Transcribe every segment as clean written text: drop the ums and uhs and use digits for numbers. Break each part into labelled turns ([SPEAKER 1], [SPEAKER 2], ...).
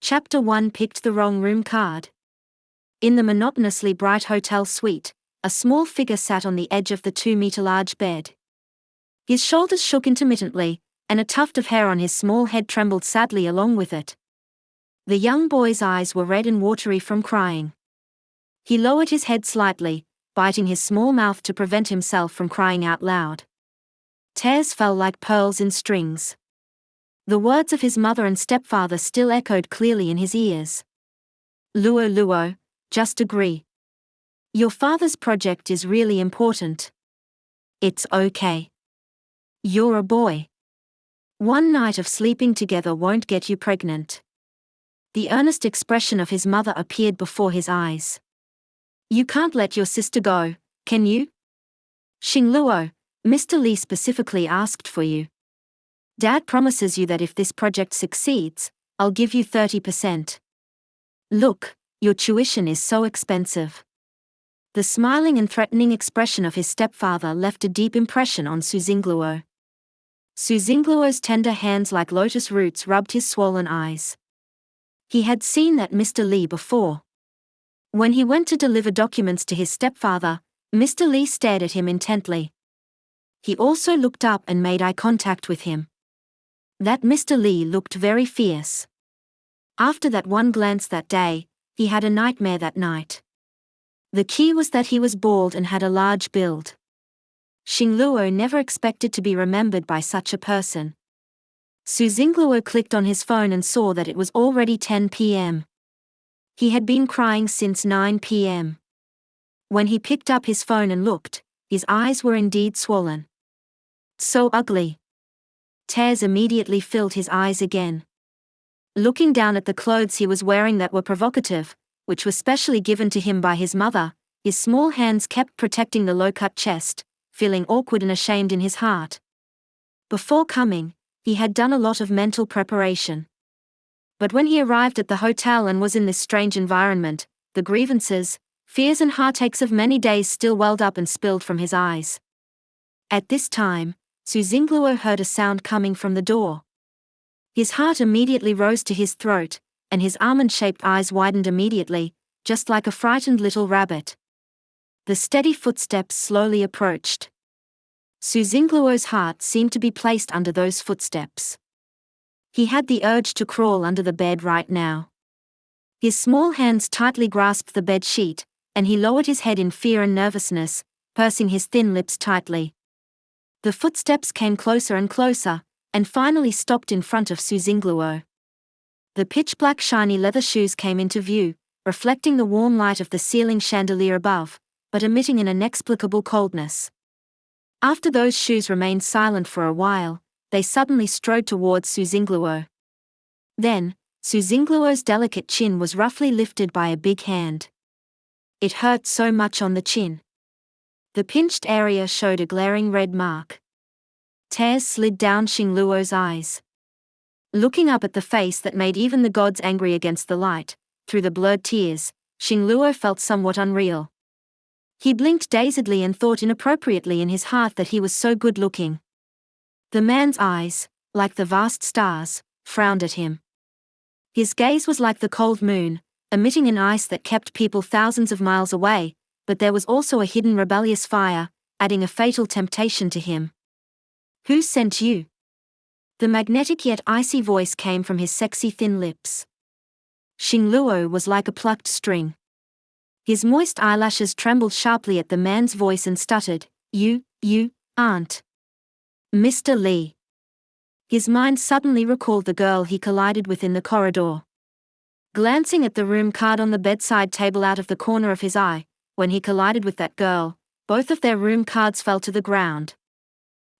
[SPEAKER 1] Chapter 1 picked the wrong room card. In the monotonously bright hotel suite, a small figure sat on the edge of the 2-meter large bed. His shoulders shook intermittently, and a tuft of hair on his small head trembled sadly along with it. The young boy's eyes were red and watery from crying. He lowered his head slightly, biting his small mouth to prevent himself from crying out loud. Tears fell like pearls in strings. The words of his mother and stepfather still echoed clearly in his ears. Luo Luo, just agree. Your father's project is really important. It's okay. You're a boy. One night of sleeping together won't get you pregnant. The earnest expression of his mother appeared before his eyes. You can't let your sister go, can you? Xing Luo, Mr. Li specifically asked for you. Dad promises you that if this project succeeds, I'll give you 30%. Look, your tuition is so expensive. The smiling and threatening expression of his stepfather left a deep impression on Su Xingluo. Su Xingluo's tender hands like lotus roots rubbed his swollen eyes. He had seen that Mr. Li before. When he went to deliver documents to his stepfather, Mr. Li stared at him intently. He also looked up and made eye contact with him. That Mr. Li looked very fierce. After that one glance that day, he had a nightmare that night. The key was that he was bald and had a large build. Xing Luo never expected to be remembered by such a person. Su Xingluo clicked on his phone and saw that it was already 10 p.m. He had been crying since 9 p.m. When he picked up his phone and looked, his eyes were indeed swollen. So ugly. Tears immediately filled his eyes again. Looking down at the clothes he was wearing that were provocative, which were specially given to him by his mother, his small hands kept protecting the low-cut chest, feeling awkward and ashamed in his heart. Before coming, he had done a lot of mental preparation. But when he arrived at the hotel and was in this strange environment, the grievances, fears and heartaches of many days still welled up and spilled from his eyes. At this time, Su Xingluo heard a sound coming from the door. His heart immediately rose to his throat, and his almond-shaped eyes widened immediately, just like a frightened little rabbit. The steady footsteps slowly approached. Su Xingluo's heart seemed to be placed under those footsteps. He had the urge to crawl under the bed right now. His small hands tightly grasped the bed sheet, and he lowered his head in fear and nervousness, pursing his thin lips tightly. The footsteps came closer and closer, and finally stopped in front of Su Xingluo. The pitch-black shiny leather shoes came into view, reflecting the warm light of the ceiling chandelier above, but emitting an inexplicable coldness. After those shoes remained silent for a while, they suddenly strode towards Su Xingluo. Then, Su Xingluo's delicate chin was roughly lifted by a big hand. It hurt so much on the chin. The pinched area showed a glaring red mark. Tears slid down Xing Luo's eyes. Looking up at the face that made even the gods angry against the light, through the blurred tears, Xing Luo felt somewhat unreal. He blinked dazedly and thought inappropriately in his heart that he was so good-looking. The man's eyes, like the vast stars, frowned at him. His gaze was like the cold moon, emitting an ice that kept people thousands of miles away, but there was also a hidden rebellious fire, adding a fatal temptation to him. Who sent you? The magnetic yet icy voice came from his sexy thin lips. Xing Luo was like a plucked string. His moist eyelashes trembled sharply at the man's voice and stuttered, You aren't Mr. Li. His mind suddenly recalled the girl he collided with in the corridor. Glancing at the room card on the bedside table out of the corner of his eye, when he collided with that girl, both of their room cards fell to the ground.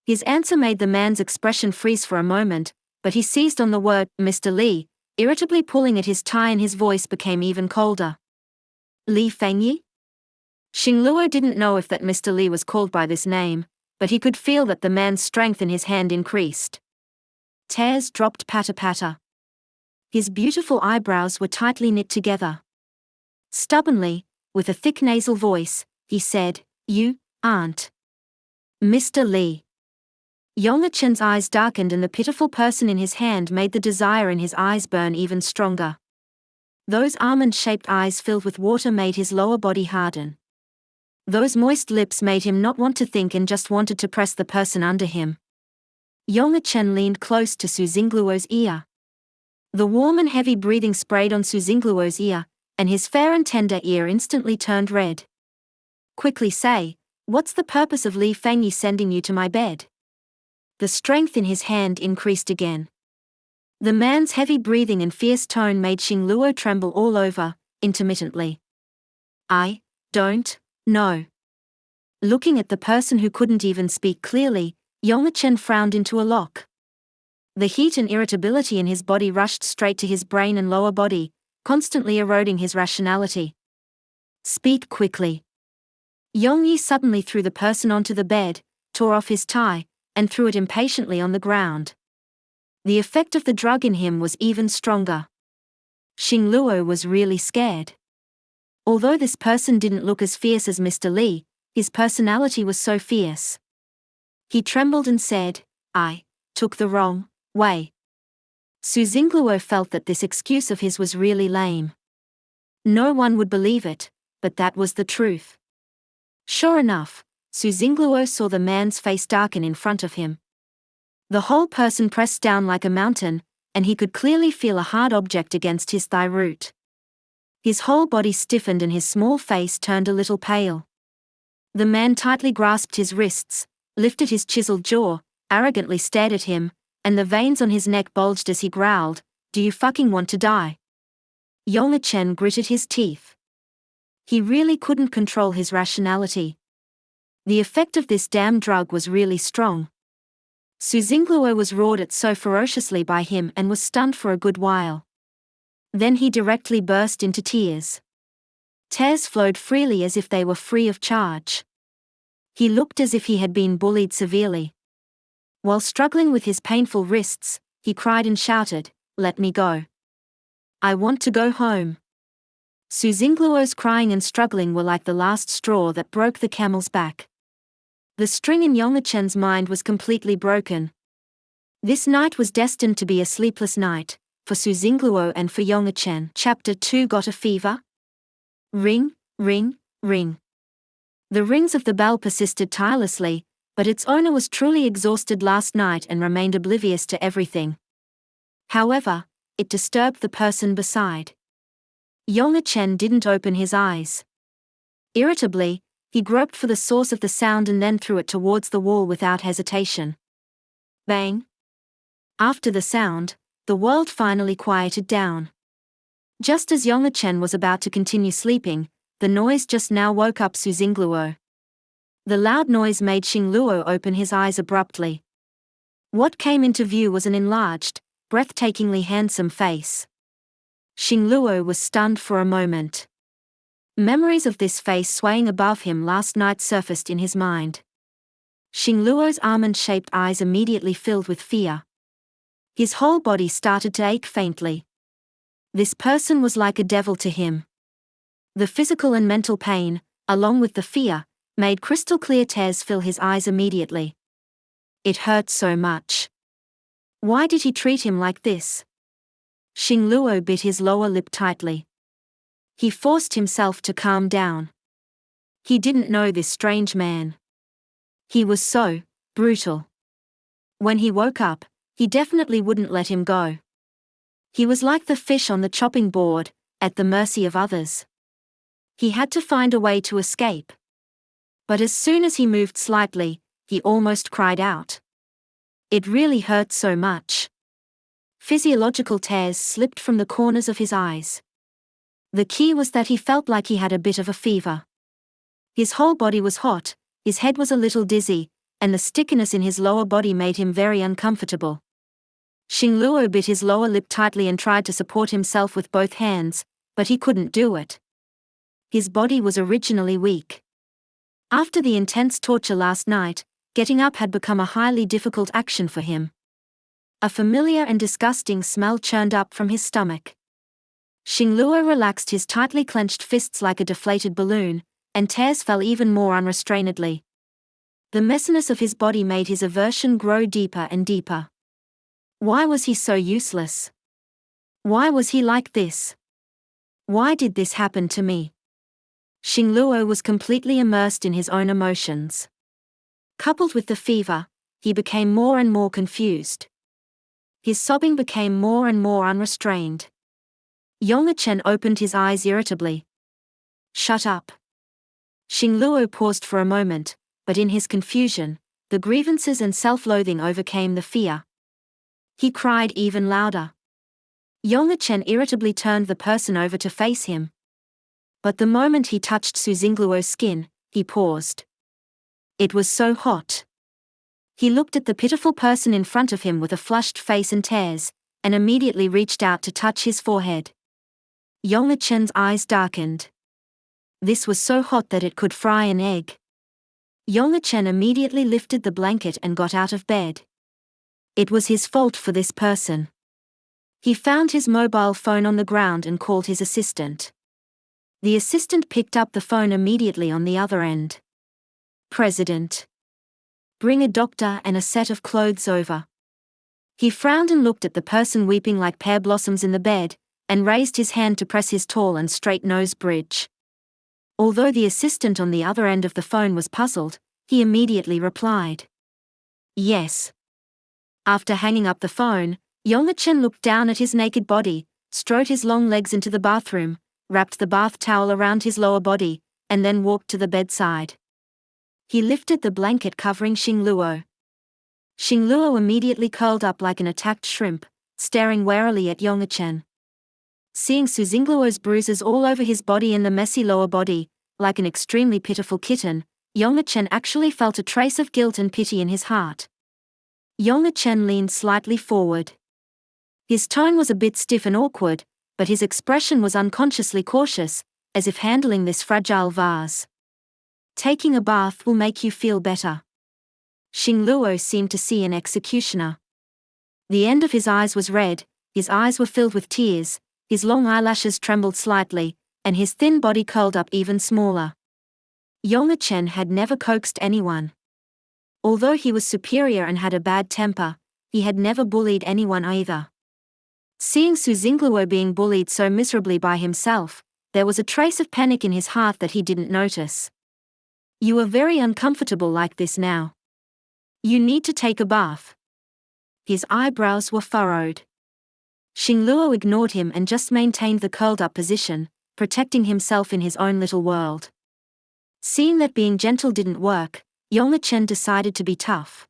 [SPEAKER 1] His answer made the man's expression freeze for a moment, but he seized on the word, Mr. Li, irritably pulling at his tie, and his voice became even colder. Li Fengyi? Xing Luo didn't know if that Mr. Li was called by this name, but he could feel that the man's strength in his hand increased. Tears dropped patter-patter. His beautiful eyebrows were tightly knit together. Stubbornly, with a thick nasal voice, he said, You aren't Mr. Li. Yong'er Chen's eyes darkened and the pitiful person in his hand made the desire in his eyes burn even stronger. Those almond-shaped eyes filled with water made his lower body harden. Those moist lips made him not want to think and just wanted to press the person under him. Yongah Chen leaned close to Su Xingluo's ear. The warm and heavy breathing sprayed on Su Xingluo's ear, and his fair and tender ear instantly turned red. Quickly say, what's the purpose of Li Fengyi sending you to my bed? The strength in his hand increased again. The man's heavy breathing and fierce tone made Xing Luo tremble all over, intermittently. I don't know. Looking at the person who couldn't even speak clearly, Yongah Chen frowned into a lock. The heat and irritability in his body rushed straight to his brain and lower body, constantly eroding his rationality. Speak quickly. Yongyi suddenly threw the person onto the bed, tore off his tie, and threw it impatiently on the ground. The effect of the drug in him was even stronger. Xing Luo was really scared. Although this person didn't look as fierce as Mr. Li, his personality was so fierce. He trembled and said, I took the wrong way. Su Xingluo felt that this excuse of his was really lame. No one would believe it, but that was the truth. Sure enough, Su Xingluo saw the man's face darken in front of him. The whole person pressed down like a mountain, and he could clearly feel a hard object against his thigh root. His whole body stiffened and his small face turned a little pale. The man tightly grasped his wrists, lifted his chiseled jaw, arrogantly stared at him, and the veins on his neck bulged as he growled, "Do you fucking want to die?" Yongah Chen gritted his teeth. He really couldn't control his rationality. The effect of this damn drug was really strong. Su Xingluo was roared at so ferociously by him and was stunned for a good while. Then he directly burst into tears. Tears flowed freely as if they were free of charge. He looked as if he had been bullied severely. While struggling with his painful wrists, he cried and shouted, "Let me go. I want to go home." Su Xingluo's crying and struggling were like the last straw that broke the camel's back. The string in Yongah Chen's mind was completely broken. This night was destined to be a sleepless night, for Su Xingluo and for Yongah Chen. Chapter 2 Got a fever? Ring, ring, ring. The rings of the bell persisted tirelessly, but its owner was truly exhausted last night and remained oblivious to everything. However, it disturbed the person beside. Yongah Chen didn't open his eyes. Irritably, he groped for the source of the sound and then threw it towards the wall without hesitation. Bang! After the sound, the world finally quieted down. Just as Yongah Chen was about to continue sleeping, the noise just now woke up Su Xingluo. The loud noise made Xing Luo open his eyes abruptly. What came into view was an enlarged, breathtakingly handsome face. Xing Luo was stunned for a moment. Memories of this face swaying above him last night surfaced in his mind. Xing Luo's almond-shaped eyes immediately filled with fear. His whole body started to ache faintly. This person was like a devil to him. The physical and mental pain, along with the fear, made crystal-clear tears fill his eyes immediately. It hurt so much. Why did he treat him like this? Xing Luo bit his lower lip tightly. He forced himself to calm down. He didn't know this strange man. He was so brutal. When he woke up, he definitely wouldn't let him go. He was like the fish on the chopping board, at the mercy of others. He had to find a way to escape. But as soon as he moved slightly, he almost cried out. It really hurt so much. Physiological tears slipped from the corners of his eyes. The key was that he felt like he had a bit of a fever. His whole body was hot, his head was a little dizzy, and the stickiness in his lower body made him very uncomfortable. Xing Luo bit his lower lip tightly and tried to support himself with both hands, but he couldn't do it. His body was originally weak. After the intense torture last night, getting up had become a highly difficult action for him. A familiar and disgusting smell churned up from his stomach. Xing Luo relaxed his tightly clenched fists like a deflated balloon, and tears fell even more unrestrainedly. The messiness of his body made his aversion grow deeper and deeper. Why was he so useless? Why was he like this? Why did this happen to me? Xingluo was completely immersed in his own emotions. Coupled with the fever, he became more and more confused. His sobbing became more and more unrestrained. Yongchen opened his eyes irritably. Shut up. Xingluo paused for a moment, but in his confusion, the grievances and self-loathing overcame the fear. He cried even louder. Yongchen irritably turned the person over to face him. But the moment he touched Su Xingluo's skin, he paused. It was so hot. He looked at the pitiful person in front of him with a flushed face and tears, and immediately reached out to touch his forehead. Yongchen's eyes darkened. This was so hot that it could fry an egg. Yongchen immediately lifted the blanket and got out of bed. It was his fault for this person. He found his mobile phone on the ground and called his assistant. The assistant picked up the phone immediately on the other end. President. Bring a doctor and a set of clothes over. He frowned and looked at the person weeping like pear blossoms in the bed, and raised his hand to press his tall and straight nose bridge. Although the assistant on the other end of the phone was puzzled, he immediately replied. Yes. After hanging up the phone, Yongchen looked down at his naked body, strode his long legs into the bathroom, wrapped the bath towel around his lower body, and then walked to the bedside. He lifted the blanket covering Xingluo. Xingluo immediately curled up like an attacked shrimp, staring warily at Yongchen. Seeing Su Xingluo's bruises all over his body and the messy lower body, like an extremely pitiful kitten, Yongchen actually felt a trace of guilt and pity in his heart. Yongchen leaned slightly forward. His tone was a bit stiff and awkward, but his expression was unconsciously cautious, as if handling this fragile vase. Taking a bath will make you feel better. Xingluo seemed to see an executioner. The end of his eyes was red, his eyes were filled with tears, his long eyelashes trembled slightly, and his thin body curled up even smaller. Yongchen had never coaxed anyone. Although he was superior and had a bad temper, he had never bullied anyone either. Seeing Su Xingluo being bullied so miserably by himself, there was a trace of panic in his heart that he didn't notice. You are very uncomfortable like this now. You need to take a bath. His eyebrows were furrowed. Xingluo ignored him and just maintained the curled-up position, protecting himself in his own little world. Seeing that being gentle didn't work, Yongchen decided to be tough.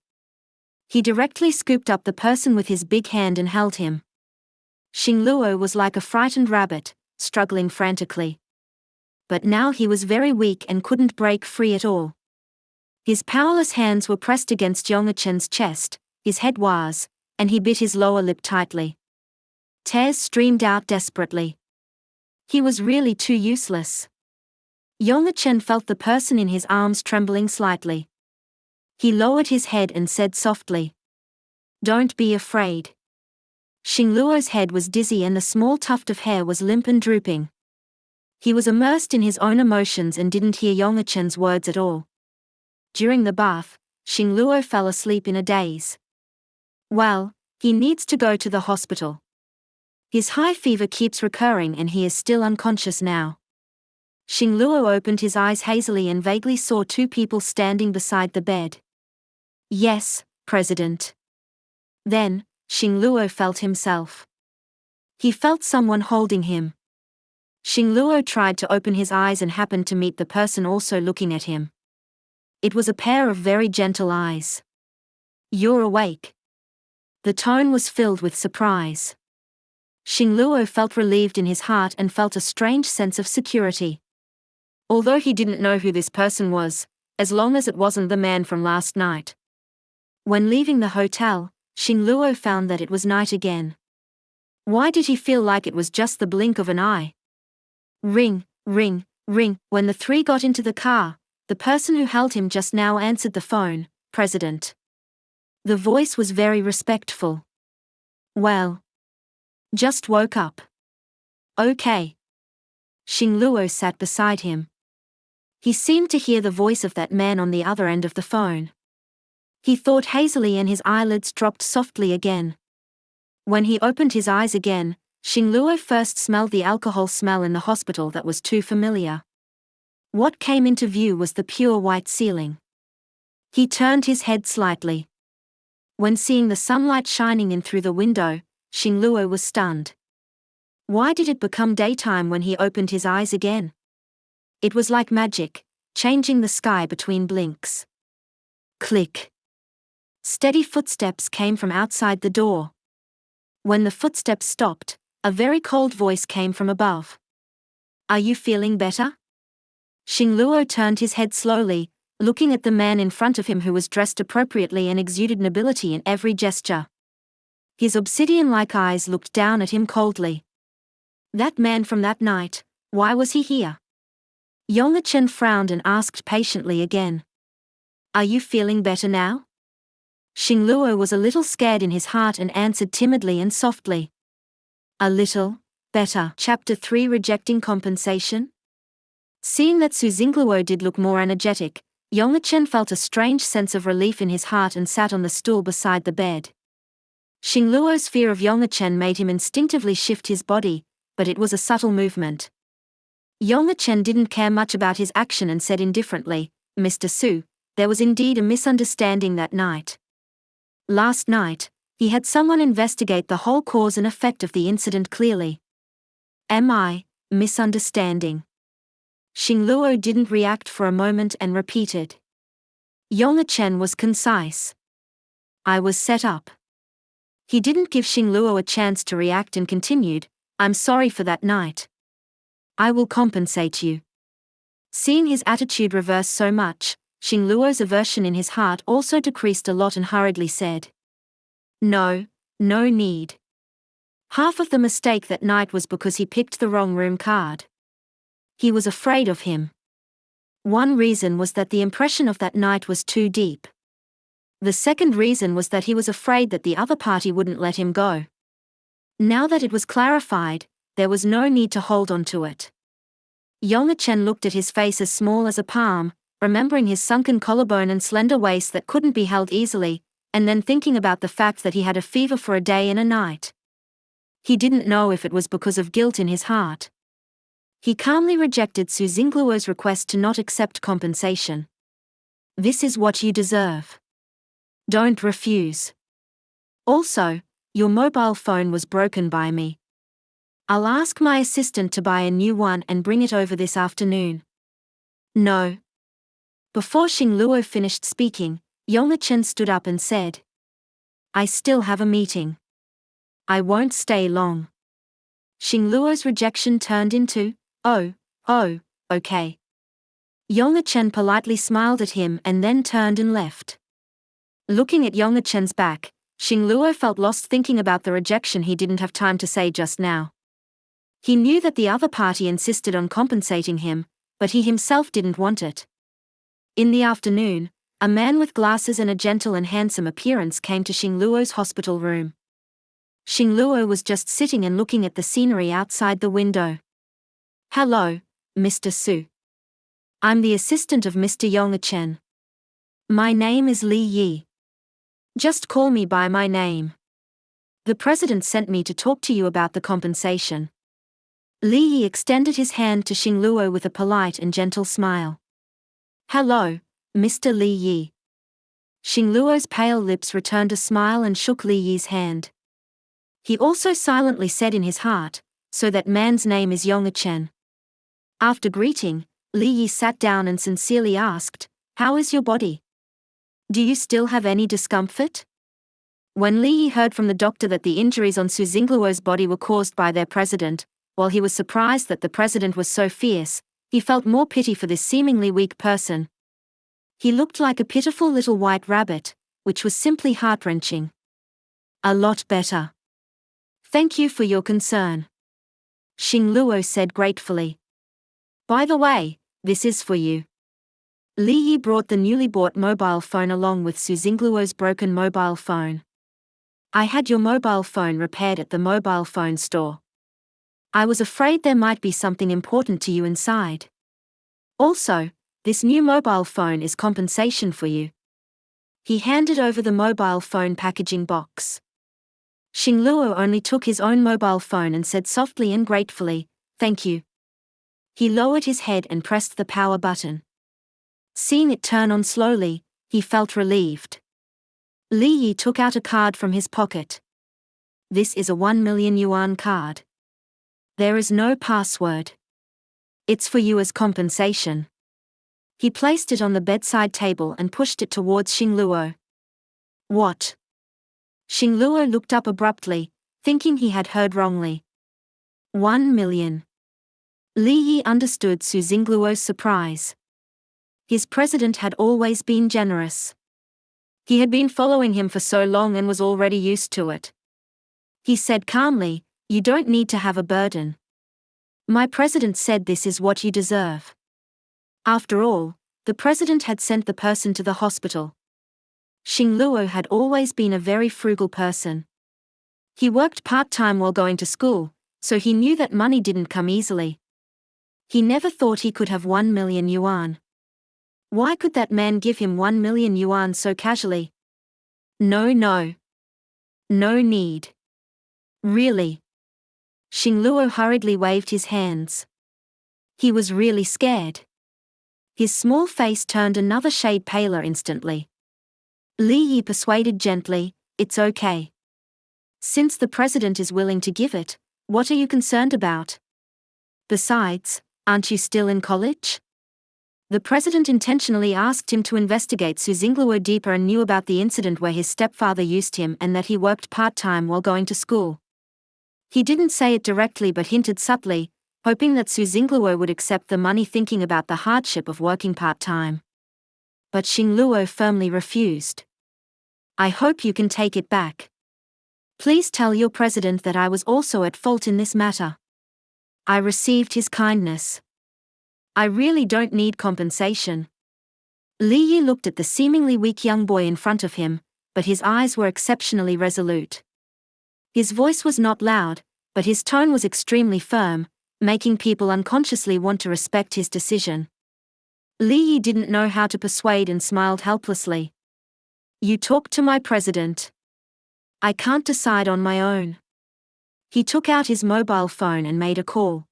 [SPEAKER 1] He directly scooped up the person with his big hand and held him. Xingluo was like a frightened rabbit, struggling frantically. But now he was very weak and couldn't break free at all. His powerless hands were pressed against Yongchen's chest, his head was, and he bit his lower lip tightly. Tears streamed out desperately. He was really too useless. Yongchen felt the person in his arms trembling slightly. He lowered his head and said softly, "Don't be afraid." Xingluo's head was dizzy and the small tuft of hair was limp and drooping. He was immersed in his own emotions and didn't hear Yongchen's words at all. During the bath, Xingluo fell asleep in a daze. Well, he needs to go to the hospital. His high fever keeps recurring and he is still unconscious now. Xingluo opened his eyes hazily and vaguely saw two people standing beside the bed. Yes, President. Then, Xingluo felt himself. He felt someone holding him. Xingluo tried to open his eyes and happened to meet the person also looking at him. It was a pair of very gentle eyes. You're awake. The tone was filled with surprise. Xingluo felt relieved in his heart and felt a strange sense of security. Although he didn't know who this person was, as long as it wasn't the man from last night. When leaving the hotel, Xingluo found that it was night again. Why did he feel like it was just the blink of an eye? Ring, ring, ring. When the three got into the car, the person who held him just now answered the phone, President. The voice was very respectful. Well. Just woke up. Okay. Xingluo sat beside him. He seemed to hear the voice of that man on the other end of the phone. He thought hazily and his eyelids dropped softly again. When he opened his eyes again, Xingluo first smelled the alcohol smell in the hospital that was too familiar. What came into view was the pure white ceiling. He turned his head slightly. When seeing the sunlight shining in through the window, Xingluo was stunned. Why did it become daytime when he opened his eyes again? It was like magic, changing the sky between blinks. Click. Steady footsteps came from outside the door. When the footsteps stopped, a very cold voice came from above. Are you feeling better? Xingluo turned his head slowly, looking at the man in front of him who was dressed appropriately and exuded nobility in every gesture. His obsidian-like eyes looked down at him coldly. That man from that night, why was he here? Yongchen frowned and asked patiently again. Are you feeling better now? Xingluo was a little scared in his heart and answered timidly and softly. A little better. Chapter 3 Rejecting Compensation? Seeing that Su Xingluo did look more energetic, Yongchen felt a strange sense of relief in his heart and sat on the stool beside the bed. Xingluo's fear of Yongchen made him instinctively shift his body, but it was a subtle movement. Yongchen didn't care much about his action and said indifferently, Mr. Su, there was indeed a misunderstanding that night. Last night, he had someone investigate the whole cause and effect of the incident clearly. Am I misunderstanding? Xingluo didn't react for a moment and repeated. Yongchen was concise. I was set up. He didn't give Xingluo a chance to react and continued, I'm sorry for that night. I will compensate you. Seeing his attitude reverse so much, Xingluo's aversion in his heart also decreased a lot and hurriedly said. No need. Half of the mistake that night was because he picked the wrong room card. He was afraid of him. One reason was that the impression of that night was too deep. The second reason was that he was afraid that the other party wouldn't let him go. Now that it was clarified, there was no need to hold on to it. Yongchen looked at his face as small as a palm, remembering his sunken collarbone and slender waist that couldn't be held easily, and then thinking about the fact that he had a fever for a day and a night. He didn't know if it was because of guilt in his heart. He calmly rejected Su Xingluo's request to not accept compensation. This is what you deserve. Don't refuse. Also, your mobile phone was broken by me. I'll ask my assistant to buy a new one and bring it over this afternoon. No. Before Xingluo finished speaking, Yongchen stood up and said. I still have a meeting. I won't stay long. Xingluo's rejection turned into, oh, okay. Yongchen politely smiled at him and then turned and left. Looking at Yongchen's back, Xingluo felt lost thinking about the rejection he didn't have time to say just now. He knew that the other party insisted on compensating him, but he himself didn't want it. In the afternoon, a man with glasses and a gentle and handsome appearance came to Xingluo's hospital room. Xingluo was just sitting and looking at the scenery outside the window. Hello, Mr. Su. I'm the assistant of Mr. Yongchen. My name is Li Yi. Just call me by my name. The president sent me to talk to you about the compensation. Li Yi extended his hand to Xingluo with a polite and gentle smile. Hello, Mr. Li Yi. Xingluo's pale lips returned a smile and shook Li Yi's hand. He also silently said in his heart, so that man's name is Yongchen. After greeting, Li Yi sat down and sincerely asked, how is your body? Do you still have any discomfort? When Li Yi heard from the doctor that the injuries on Su Xingluo's body were caused by their president, while he was surprised that the president was so fierce, he felt more pity for this seemingly weak person. He looked like a pitiful little white rabbit, which was simply heart-wrenching. A lot better. Thank you for your concern. Xingluo said gratefully. By the way, this is for you. Li Yi brought the newly bought mobile phone along with Su Xingluo's broken mobile phone. I had your mobile phone repaired at the mobile phone store. I was afraid there might be something important to you inside. Also, this new mobile phone is compensation for you. He handed over the mobile phone packaging box. Xing Luo only took his own mobile phone and said softly and gratefully, "Thank you." He lowered his head and pressed the power button. Seeing it turn on slowly, he felt relieved. Li Yi took out a card from his pocket. "This is a 1 million yuan card. There is no password. It's for you as compensation." He placed it on the bedside table and pushed it towards Xing Luo. "What?" Xing Luo looked up abruptly, thinking he had heard wrongly. 1 million. Li Yi understood Su Xingluo's surprise. His president had always been generous. He had been following him for so long and was already used to it. He said calmly, "You don't need to have a burden. My president said this is what you deserve." After all, the president had sent the person to the hospital. Xing Luo had always been a very frugal person. He worked part-time while going to school, so he knew that money didn't come easily. He never thought he could have 1 million yuan. Why could that man give him 1 million yuan so casually? No. No need. Really. Xing Luo hurriedly waved his hands. He was really scared. His small face turned another shade paler instantly. Li Yi persuaded gently, "It's okay. Since the president is willing to give it, what are you concerned about? Besides, aren't you still in college?" The president intentionally asked him to investigate Su Xingluo deeper and knew about the incident where his stepfather used him and that he worked part-time while going to school. He didn't say it directly but hinted subtly, hoping that Su Xingluo would accept the money, thinking about the hardship of working part-time. But Xing Luo firmly refused. "I hope you can take it back. Please tell your president that I was also at fault in this matter. I received his kindness. I really don't need compensation." Li Yi looked at the seemingly weak young boy in front of him, but his eyes were exceptionally resolute. His voice was not loud, but his tone was extremely firm, making people unconsciously want to respect his decision. Li Yi didn't know how to persuade and smiled helplessly. "You talk to my president. I can't decide on my own." He took out his mobile phone and made a call.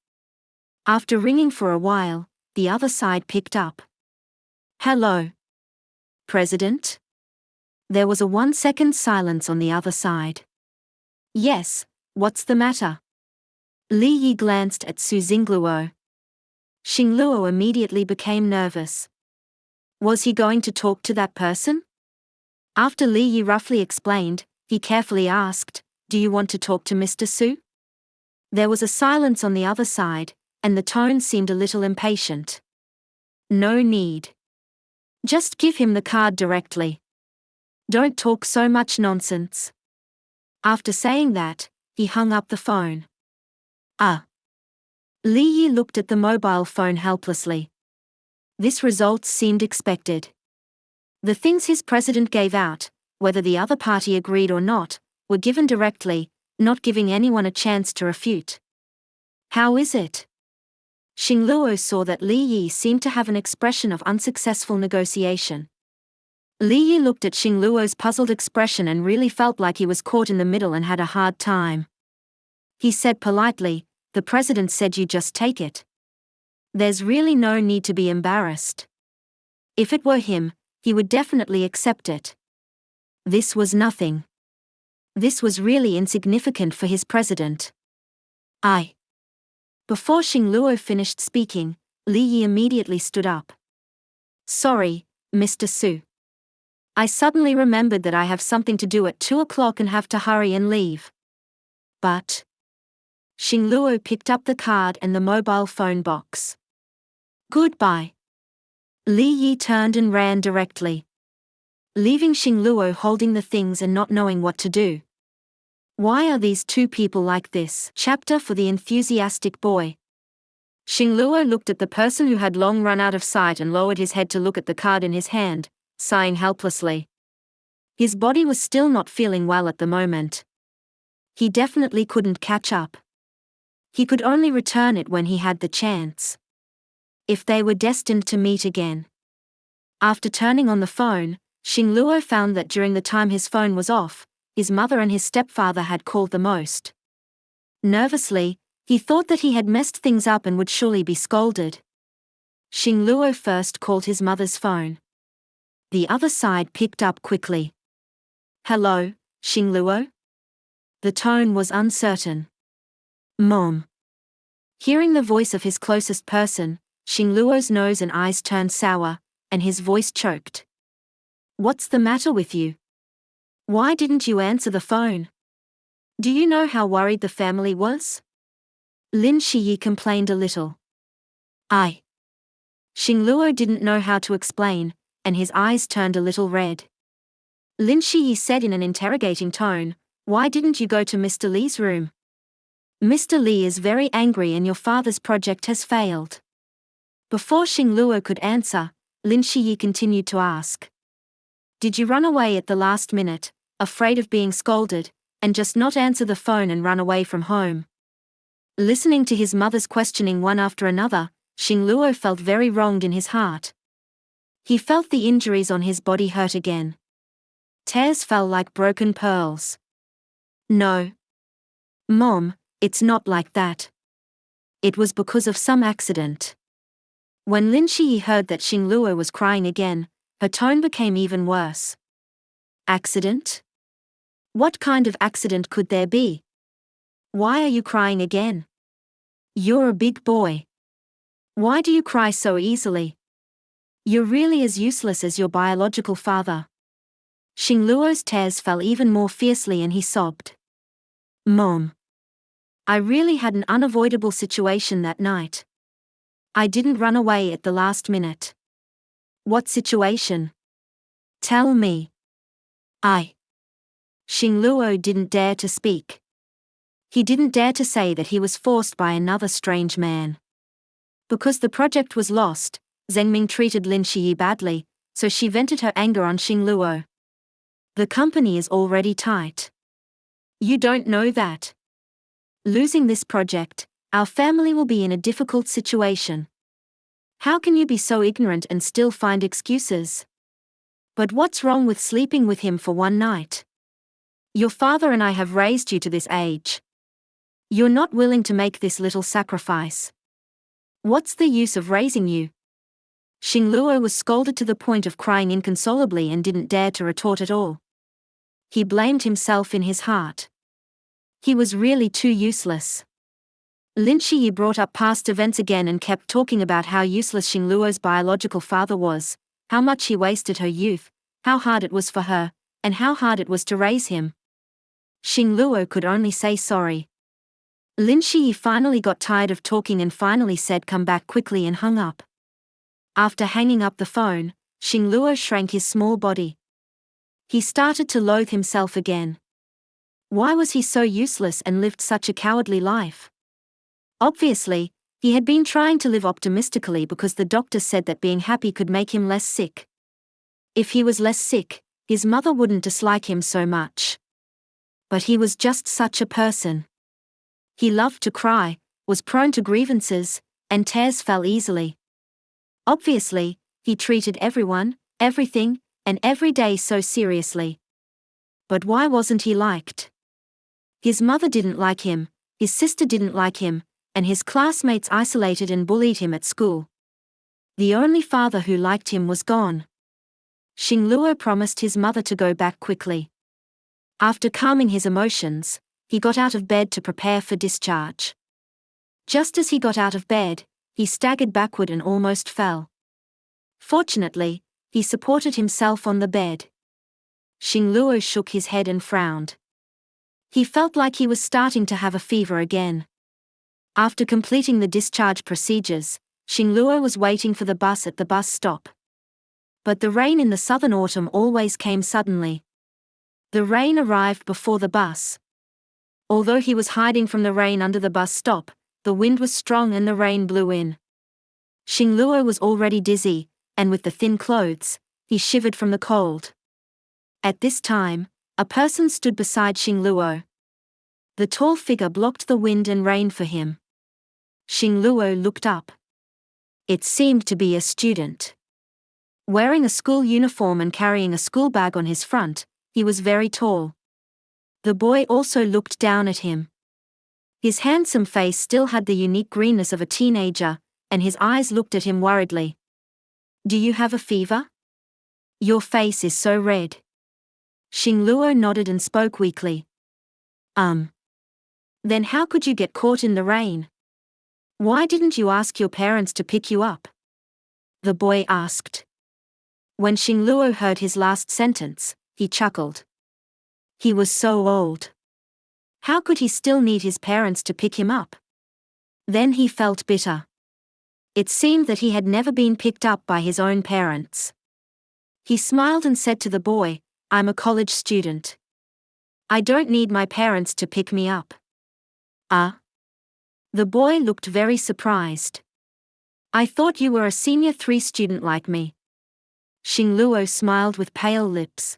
[SPEAKER 1] After ringing for a while, the other side picked up. "Hello. President?" There was a 1-second silence on the other side. "Yes, what's the matter?" Li Yi glanced at Su Xingluo. Xing Luo immediately became nervous. Was he going to talk to that person? After Li Yi roughly explained, he carefully asked, "Do you want to talk to Mr. Su?" There was a silence on the other side, and the tone seemed a little impatient. "No need. Just give him the card directly. Don't talk so much nonsense." After saying that, he hung up the phone. Li Yi looked at the mobile phone helplessly. This result seemed expected. The things his president gave out, whether the other party agreed or not, were given directly, not giving anyone a chance to refute. "How is it?" Xing Luo saw that Li Yi seemed to have an expression of unsuccessful negotiation. Li Yi looked at Xing Luo's puzzled expression and really felt like he was caught in the middle and had a hard time. He said politely, "The president said you just take it. There's really no need to be embarrassed. If it were him, he would definitely accept it. This was nothing. This was really insignificant for his president." Before Xing Luo finished speaking, Li Yi immediately stood up. "Sorry, Mr. Su. I suddenly remembered that I have something to do at 2 o'clock and have to hurry and leave." But Xing Luo picked up the card and the mobile phone box. "Goodbye." Li Yi turned and ran directly, leaving Xing Luo holding the things and not knowing what to do. Why are these two people like this? Chapter for the enthusiastic boy. Xing Luo looked at the person who had long run out of sight and lowered his head to look at the card in his hand, sighing helplessly. His body was still not feeling well at the moment. He definitely couldn't catch up. He could only return it when he had the chance. If they were destined to meet again. After turning on the phone, Xing Luo found that during the time his phone was off, his mother and his stepfather had called the most. Nervously, he thought that he had messed things up and would surely be scolded. Xing Luo first called his mother's phone. The other side picked up quickly. "Hello, Xing Luo?" The tone was uncertain. "Mom." Hearing the voice of his closest person, Xing Luo's nose and eyes turned sour, and his voice choked. "What's the matter with you? Why didn't you answer the phone? Do you know how worried the family was?" Lin Shiyi complained a little. Xing Luo didn't know how to explain, and his eyes turned a little red. Lin Shiyi said in an interrogating tone, "Why didn't you go to Mr. Li's room? Mr. Li is very angry and your father's project has failed." Before Xing Luo could answer, Lin Shiyi continued to ask, "Did you run away at the last minute, afraid of being scolded, and just not answer the phone and run away from home?" Listening to his mother's questioning one after another, Xing Luo felt very wronged in his heart. He felt the injuries on his body hurt again. Tears fell like broken pearls. "No. Mom, it's not like that. It was because of some accident." When Lin Shiyi heard that Xing Luo was crying again, her tone became even worse. "Accident? What kind of accident could there be? Why are you crying again? You're a big boy. Why do you cry so easily? You're really as useless as your biological father." Xing Luo's tears fell even more fiercely and he sobbed. "Mom. I really had an unavoidable situation that night. I didn't run away at the last minute." "What situation? Tell me." Xing Luo didn't dare to speak. He didn't dare to say that he was forced by another strange man. Because the project was lost, Zheng Ming treated Lin Shiyi badly, so she vented her anger on Xing Luo. "The company is already tight. You don't know that. Losing this project, our family will be in a difficult situation. How can you be so ignorant and still find excuses? But what's wrong with sleeping with him for one night? Your father and I have raised you to this age. You're not willing to make this little sacrifice. What's the use of raising you?" Xing Luo was scolded to the point of crying inconsolably and didn't dare to retort at all. He blamed himself in his heart. He was really too useless. Lin Shiyi brought up past events again and kept talking about how useless Xing Luo's biological father was, how much he wasted her youth, how hard it was for her, and how hard it was to raise him. Xing Luo could only say sorry. Lin Shiyi finally got tired of talking and finally said come back quickly and hung up. After hanging up the phone, Xing Luo shrank his small body. He started to loathe himself again. Why was he so useless and lived such a cowardly life? Obviously, he had been trying to live optimistically because the doctor said that being happy could make him less sick. If he was less sick, his mother wouldn't dislike him so much. But he was just such a person. He loved to cry, was prone to grievances, and tears fell easily. Obviously, he treated everyone, everything, and every day so seriously. But why wasn't he liked? His mother didn't like him, his sister didn't like him, and his classmates isolated and bullied him at school. The only father who liked him was gone. Xing Luo promised his mother to go back quickly. After calming his emotions, he got out of bed to prepare for discharge. Just as he got out of bed, he staggered backward and almost fell. Fortunately, he supported himself on the bed. Xing Luo shook his head and frowned. He felt like he was starting to have a fever again. After completing the discharge procedures, Xing Luo was waiting for the bus at the bus stop. But the rain in the southern autumn always came suddenly. The rain arrived before the bus. Although he was hiding from the rain under the bus stop, the wind was strong and the rain blew in. Xing Luo was already dizzy, and with the thin clothes, he shivered from the cold. At this time, a person stood beside Xing Luo. The tall figure blocked the wind and rain for him. Xing Luo looked up. It seemed to be a student. Wearing a school uniform and carrying a school bag on his front, he was very tall. The boy also looked down at him. His handsome face still had the unique greenness of a teenager, and his eyes looked at him worriedly. Do you have a fever? Your face is so red. Xingluo nodded and spoke weakly. Then how could you get caught in the rain? Why didn't you ask your parents to pick you up? The boy asked. When Xingluo heard his last sentence, he chuckled. He was so old. How could he still need his parents to pick him up? Then he felt bitter. It seemed that he had never been picked up by his own parents. He smiled and said to the boy, I'm a college student. I don't need my parents to pick me up. The boy looked very surprised. I thought you were a senior 3 student like me. Xingluo smiled with pale lips.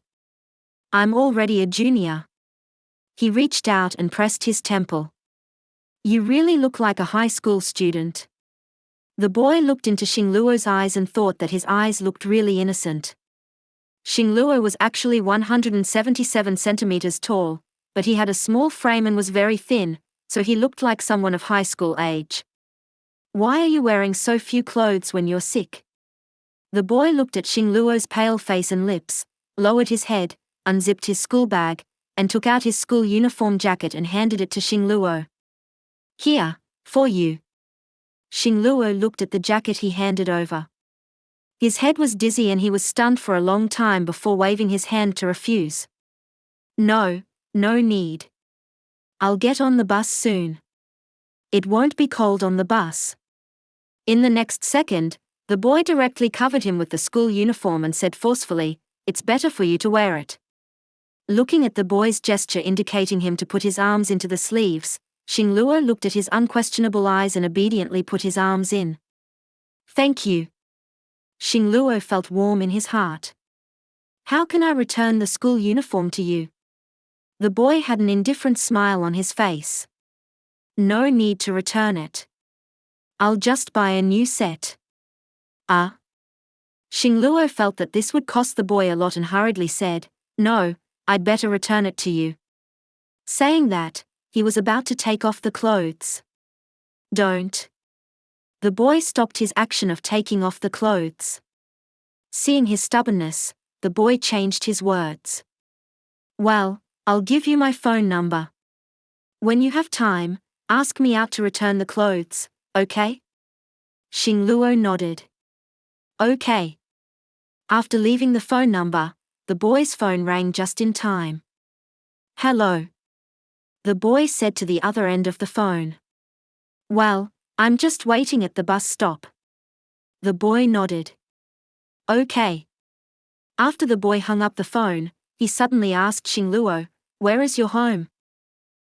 [SPEAKER 1] I'm already a junior. He reached out and pressed his temple. You really look like a high school student. The boy looked into Xingluo's eyes and thought that his eyes looked really innocent. Xingluo was actually 177 centimeters tall, but he had a small frame and was very thin, so he looked like someone of high school age. Why are you wearing so few clothes when you're sick? The boy looked at Xingluo's pale face and lips, lowered his head, unzipped his school bag, and took out his school uniform jacket and handed it to Xingluo. Here, for you. Xingluo looked at the jacket he handed over. His head was dizzy and he was stunned for a long time before waving his hand to refuse. No need. I'll get on the bus soon. It won't be cold on the bus. In the next second, the boy directly covered him with the school uniform and said forcefully, It's better for you to wear it. Looking at the boy's gesture indicating him to put his arms into the sleeves, Xingluo looked at his unquestionable eyes and obediently put his arms in. Thank you. Xingluo felt warm in his heart. How can I return the school uniform to you? The boy had an indifferent smile on his face. No need to return it. I'll just buy a new set. Xingluo felt that this would cost the boy a lot and hurriedly said, No, I'd better return it to you. Saying that, he was about to take off the clothes. Don't. The boy stopped his action of taking off the clothes. Seeing his stubbornness, the boy changed his words. Well, I'll give you my phone number. When you have time, ask me out to return the clothes, okay? Xingluo nodded. Okay. After leaving the phone number, the boy's phone rang just in time. Hello. The boy said to the other end of the phone. Well, I'm just waiting at the bus stop. The boy nodded. Okay. After the boy hung up the phone, he suddenly asked Xingluo, Where is your home?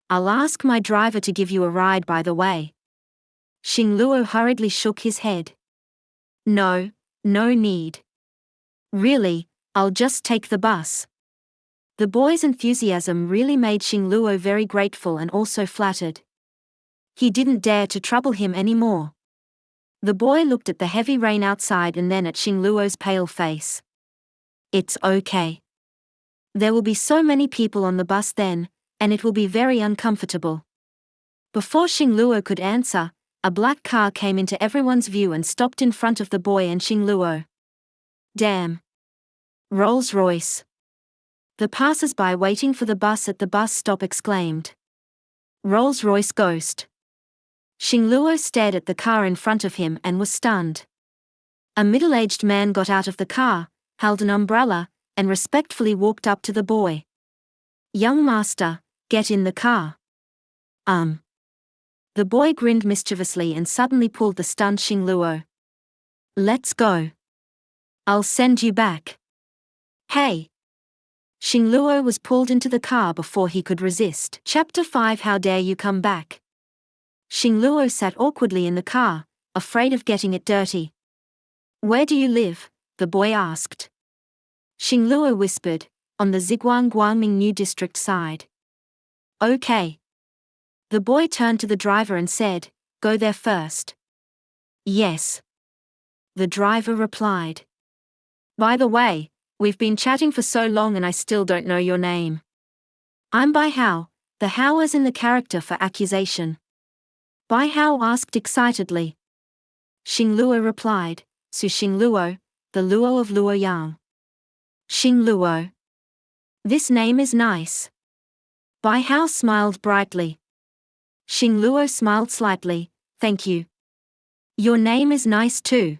[SPEAKER 1] I'll ask my driver to give you a ride by the way. Xingluo hurriedly shook his head. No need. Really, I'll just take the bus. The boy's enthusiasm really made Xingluo very grateful and also flattered. He didn't dare to trouble him anymore. The boy looked at the heavy rain outside and then at Xingluo's pale face. It's okay. There will be so many people on the bus then, and it will be very uncomfortable. Before Xingluo could answer, a black car came into everyone's view and stopped in front of the boy and Xingluo. Damn. Rolls-Royce. The passers-by waiting for the bus at the bus stop exclaimed. Rolls-Royce ghost. Xingluo stared at the car in front of him and was stunned. A middle-aged man got out of the car, held an umbrella, and respectfully walked up to the boy. Young master, get in the car. The boy grinned mischievously and suddenly pulled the stunned Xingluo. Let's go. I'll send you back. Hey. Xingluo was pulled into the car before he could resist. Chapter 5 How dare you come back? Xingluo sat awkwardly in the car, afraid of getting it dirty. Where do you live? The boy asked. Xingluo whispered, on the Ziguang Guangming New District side. Okay. The boy turned to the driver and said, Go there first. Yes. The driver replied. By the way, we've been chatting for so long and I still don't know your name. I'm Bai Hao, the Hao as in the character for accusation. Bai Hao asked excitedly. Xing Luo replied, Su Xing Luo, the Luo of Luoyang. Xing Luo. This name is nice. Bai Hao smiled brightly. Xing Luo smiled slightly, thank you. Your name is nice too.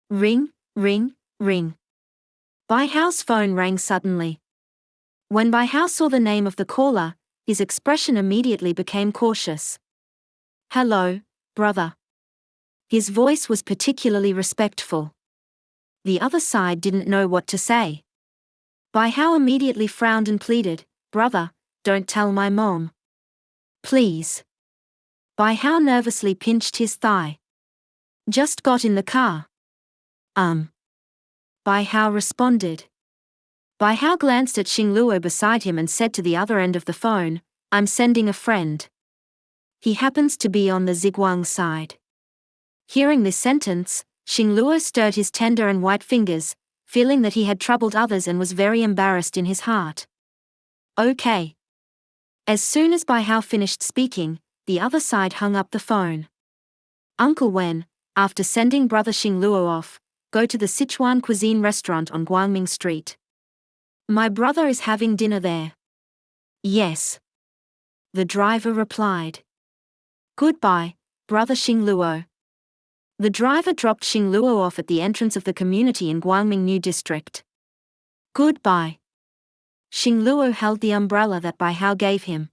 [SPEAKER 1] Ring, ring, ring. Bai Hao's phone rang suddenly. When Bai Hao saw the name of the caller, his expression immediately became cautious. Hello, brother. His voice was particularly respectful. The other side didn't know what to say. Bai Hao immediately frowned and pleaded, Brother, don't tell my mom. Please. Bai Hao nervously pinched his thigh. Just got in the car. Bai Hao responded. Bai Hao glanced at Xing Luo beside him and said to the other end of the phone, I'm sending a friend. He happens to be on the Ziguang side. Hearing this sentence, Xing Luo stirred his tender and white fingers, feeling that he had troubled others and was very embarrassed in his heart. Okay. As soon as Bai Hao finished speaking, the other side hung up the phone. Uncle Wen, after sending brother Xing Luo off, go to the Sichuan cuisine restaurant on Guangming Street. My brother is having dinner there. Yes. The driver replied. Goodbye, brother Xing Luo. The driver dropped Xing Luo off at the entrance of the community in Guangming New District. Goodbye. Xing Luo held the umbrella that Bai Hao gave him.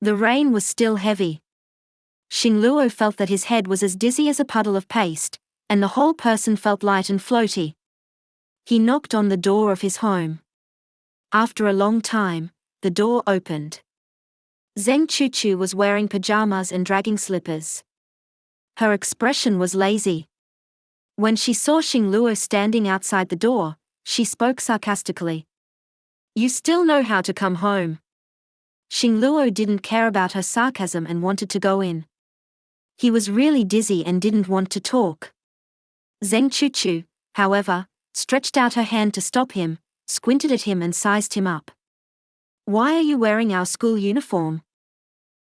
[SPEAKER 1] The rain was still heavy. Xing Luo felt that his head was as dizzy as a puddle of paste, and the whole person felt light and floaty. He knocked on the door of his home. After a long time, the door opened. Zheng Chuchu was wearing pajamas and dragging slippers. Her expression was lazy. When she saw Xing Luo standing outside the door, she spoke sarcastically. You still know how to come home. Xing Luo didn't care about her sarcasm and wanted to go in. He was really dizzy and didn't want to talk. Zheng Chuchu, however, stretched out her hand to stop him, squinted at him and sized him up. Why are you wearing our school uniform?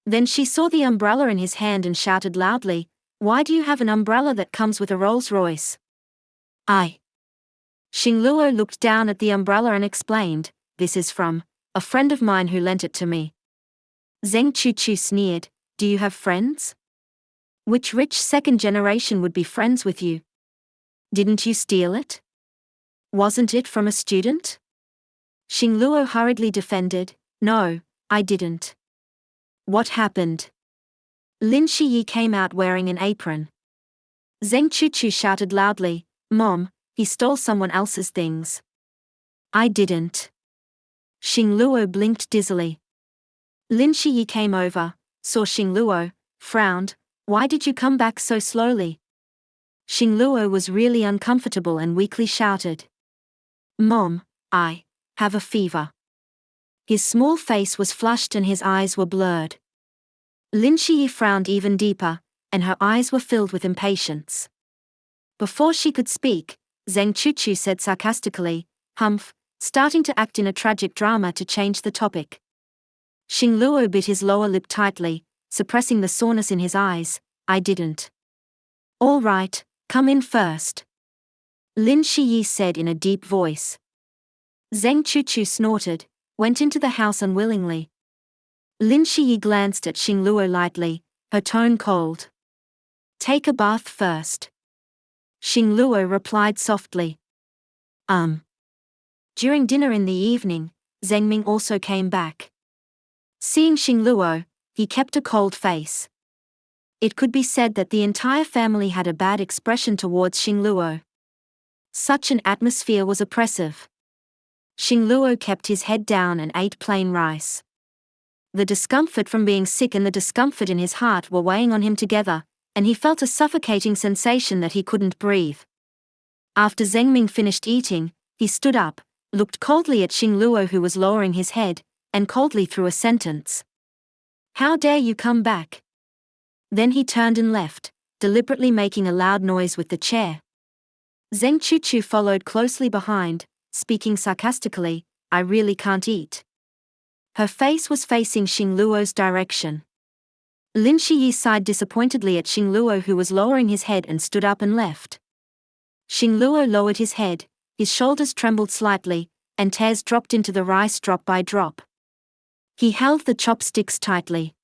[SPEAKER 1] Then she saw the umbrella in his hand and shouted loudly, Why do you have an umbrella that comes with a Rolls-Royce? Xing Luo looked down at the umbrella and explained, This is from a friend of mine who lent it to me. Zheng Chuchu sneered, Do you have friends? Which rich second generation would be friends with you? Didn't you steal it? Wasn't it from a student? Xing Luo hurriedly defended, No, I didn't. What happened? Lin Shiyi came out wearing an apron. Zheng Chuchu shouted loudly, Mom, he stole someone else's things. I didn't. Xing Luo blinked dizzily. Lin Shiyi came over, saw Xing Luo, frowned, Why did you come back so slowly? Xing Luo was really uncomfortable and weakly shouted. Mom, I have a fever. His small face was flushed and his eyes were blurred. Lin Shiyi frowned even deeper, and her eyes were filled with impatience. Before she could speak, Zheng Chuchu said sarcastically, Humph, starting to act in a tragic drama to change the topic. Xing Luo bit his lower lip tightly, suppressing the soreness in his eyes. I didn't. All right, come in first. Lin Shiyi said in a deep voice. Zheng Chuchu snorted, went into the house unwillingly. Lin Shiyi glanced at Xing Luo lightly, her tone cold. Take a bath first. Xing Luo replied softly. During dinner in the evening, Zheng Ming also came back. Seeing Xing Luo, he kept a cold face. It could be said that the entire family had a bad expression towards Xing Luo. Such an atmosphere was oppressive. Xing Luo kept his head down and ate plain rice. The discomfort from being sick and the discomfort in his heart were weighing on him together, and he felt a suffocating sensation that he couldn't breathe. After Zheng Ming finished eating, he stood up, looked coldly at Xing Luo who was lowering his head, and coldly threw a sentence. How dare you come back? Then he turned and left, deliberately making a loud noise with the chair. Zheng Chuchu followed closely behind, speaking sarcastically, I really can't eat. Her face was facing Xing Luo's direction. Lin Shiyi sighed disappointedly at Xing Luo, who was lowering his head, and stood up and left. Xing Luo lowered his head, his shoulders trembled slightly, and tears dropped into the rice drop by drop. He held the chopsticks tightly.